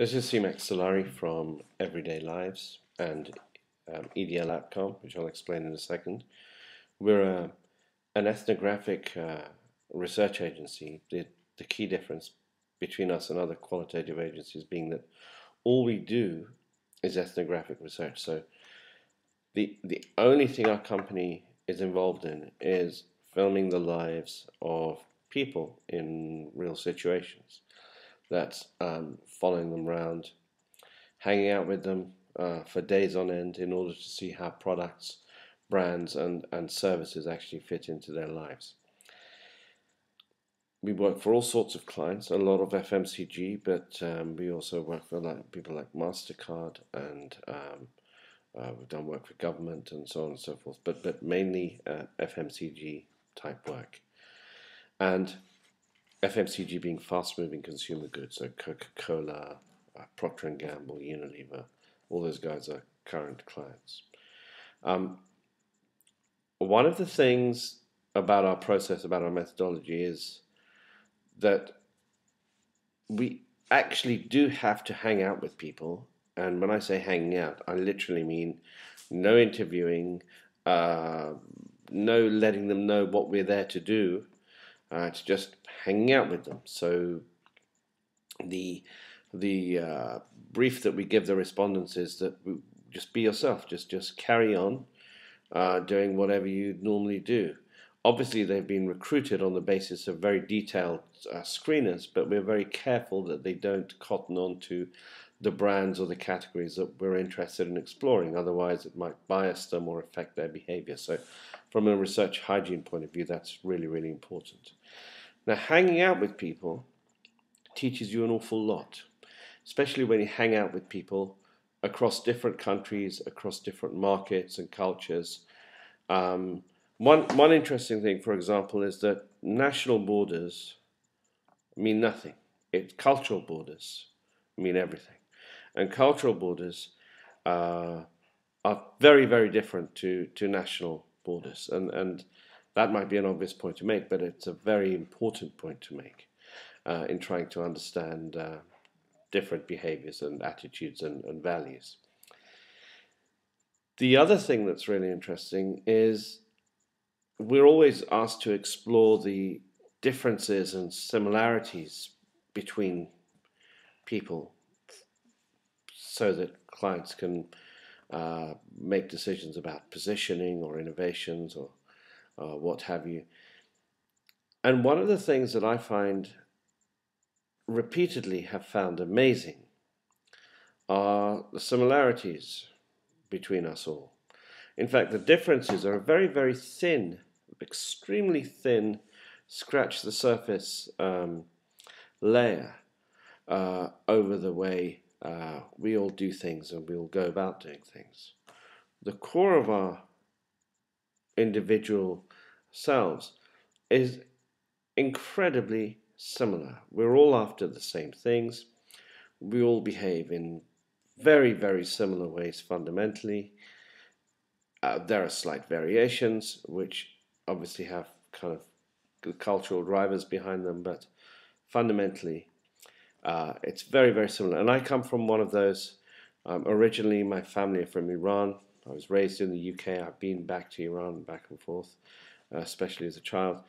This is Simek Solari from Everyday Lives and EDL Outcome, which I'll explain in a second. We're an ethnographic research agency. The key difference between us and other qualitative agencies being that all we do is ethnographic research. So the only thing our company is involved in is filming the lives of people in real situations. That's following them around, hanging out with them for days on end in order to see how products, brands, and services actually fit into their lives. We work for all sorts of clients, a lot of FMCG, but we also work for people like MasterCard, and we've done work for government and so on and so forth, but mainly FMCG type work. And FMCG being fast-moving consumer goods, so Coca-Cola, Procter & Gamble, Unilever, all those guys are current clients. One of the things about our process, about our methodology, is that we actually do have to hang out with people. And when I say hanging out, I literally mean no interviewing, no letting them know what we're there to do. It's just hanging out with them. So the brief that we give the respondents is that just be yourself, just carry on doing whatever you normally do. Obviously, they've been recruited on the basis of very detailed screeners, but we're very careful that they don't cotton on to the brands or the categories that we're interested in exploring. Otherwise, it might bias them or affect their behavior. So from a research hygiene point of view, that's really, really important. Now, hanging out with people teaches you an awful lot, especially when you hang out with people across different countries, across different markets and cultures. One interesting thing, for example, is that national borders mean nothing. Cultural borders mean everything. And cultural borders are very, very different to national borders. And that might be an obvious point to make, but it's a very important point to make in trying to understand different behaviors and attitudes and values. The other thing that's really interesting is we're always asked to explore the differences and similarities between people so that clients can make decisions about positioning or innovations or what have you. And one of the things that I find repeatedly have found amazing are the similarities between us all. In fact, the differences are very, very thin, extremely thin, scratch the surface layer over the way we all do things and we all go about doing things. The core of our individual selves is incredibly similar. We're all after the same things. We all behave in very, very similar ways fundamentally. There are slight variations, which obviously have kind of cultural drivers behind them, but fundamentally, it's very, very similar. And I come from one of those. Originally, my family are from Iran. I was raised in the UK. I've been back to Iran, back and forth, especially as a child.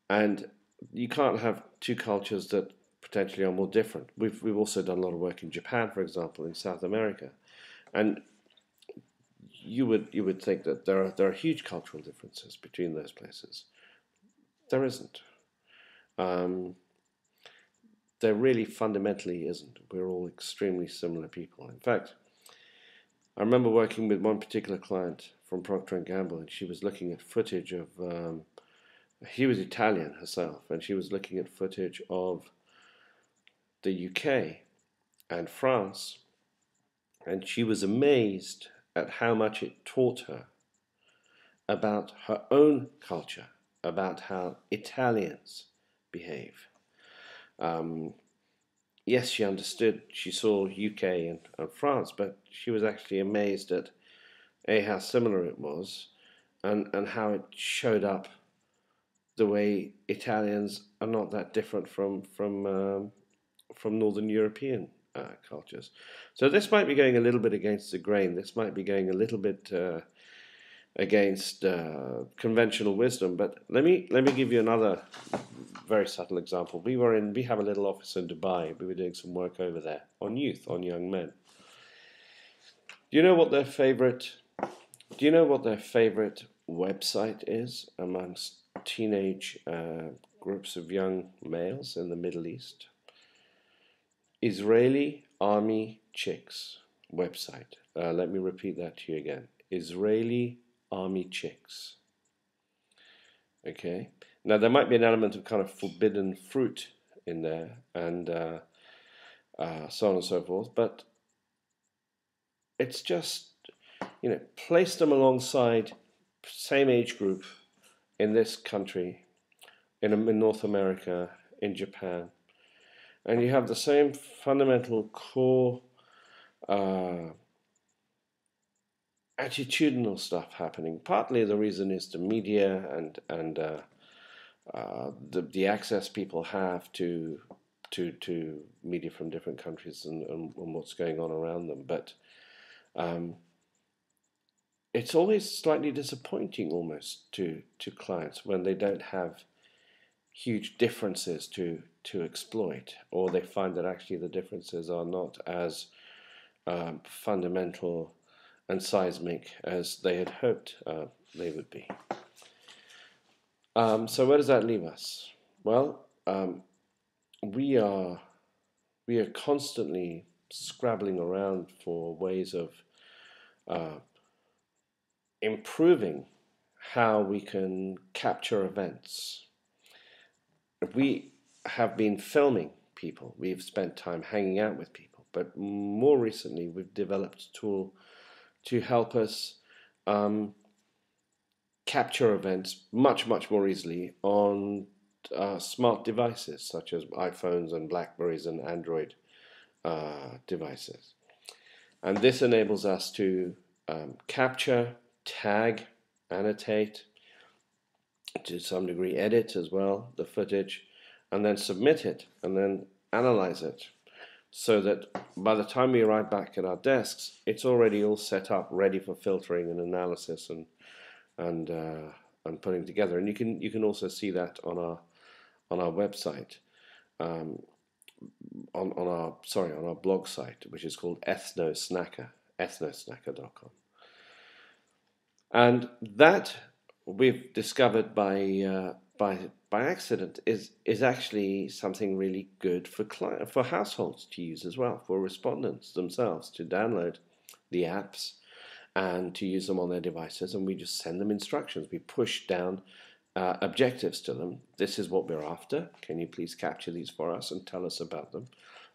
And you can't have two cultures that potentially are more different. We've also done a lot of work in Japan, for example, in South America, and you would think that there are huge cultural differences between those places. There isn't. There really fundamentally isn't. We're all extremely similar people. In fact, I remember working with one particular client from Procter & Gamble, and she was looking at footage of, she was Italian herself, and she was looking at footage of the UK and France, and she was amazed at how much it taught her about her own culture, about how Italians behave. Yes, she understood, she saw UK and France, but she was actually amazed at how similar it was and how it showed up the way Italians are not that different from Northern European cultures. So this might be going a little bit against the grain. This might be going a little bit against conventional wisdom. But let me give you another very subtle example. We have a little office in Dubai. We were doing some work over there on youth, on young men. Do you know what their favorite website is amongst teenage groups of young males in the Middle East? Israeli Army Chicks website. Let me repeat that to you again. Israeli Army Chicks. Okay. Now there might be an element of kind of forbidden fruit in there, and so on and so forth, but it's just, place them alongside same age group in this country, in North America, in Japan, and you have the same fundamental core attitudinal stuff happening. Partly the reason is the media and the access people have to media from different countries and what's going on around them, but it's always slightly disappointing almost to clients when they don't have huge differences to exploit, or they find that actually the differences are not as fundamental and seismic as they had hoped they would be. So where does that leave us? Well, we are constantly scrabbling around for ways of improving how we can capture events. We have been filming people. We've spent time hanging out with people. But more recently, we've developed a tool to help us capture events much, much more easily on smart devices such as iPhones and Blackberries and Android devices. And this enables us to capture, tag, annotate, to some degree edit as well, the footage, and then submit it, and then analyze it, so that by the time we arrive back at our desks, it's already all set up, ready for filtering and analysis and putting together. And you can also see that on our website, on our blog site, which is called Ethnosnacker, ethnosnacker.com. And that we've discovered by accident is actually something really good for households to use as well, for respondents themselves to download the apps and to use them on their devices, and we just send them instructions. We push down objectives to them. This is what we're after. Can you please capture these for us and tell us about them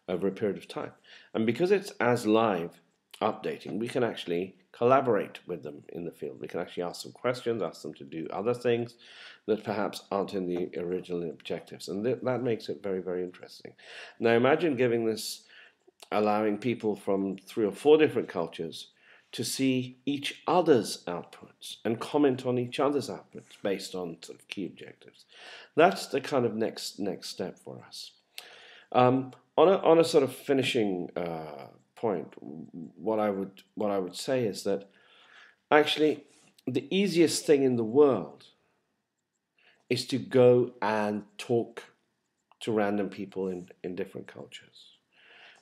over a period of time? And because it's as live updating, we can actually collaborate with them in the field. We can actually ask them questions, ask them to do other things that perhaps aren't in the original objectives, and that makes it very, very interesting. Now imagine allowing people from 3 or 4 different cultures to see each other's outputs and comment on each other's outputs based on sort of key objectives. That's the kind of next step for us. On a sort of finishing point, what I would say is that actually the easiest thing in the world is to go and talk to random people in different cultures.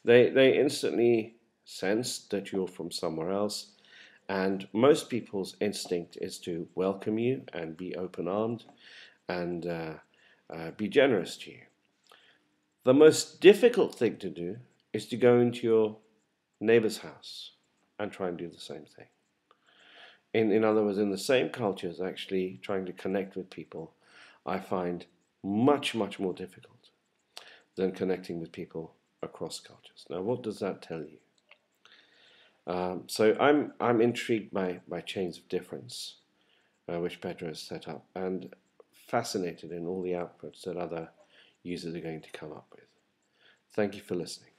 They instantly sense that you're from somewhere else, and most people's instinct is to welcome you and be open-armed and be generous to you. The most difficult thing to do is to go into your neighbor's house and try and do the same thing. In other words, in the same cultures, actually trying to connect with people, I find much, much more difficult than connecting with people across cultures. Now, what does that tell you? So I'm intrigued by chains of difference, which Pedro has set up, and fascinated in all the outputs that other users are going to come up with. Thank you for listening.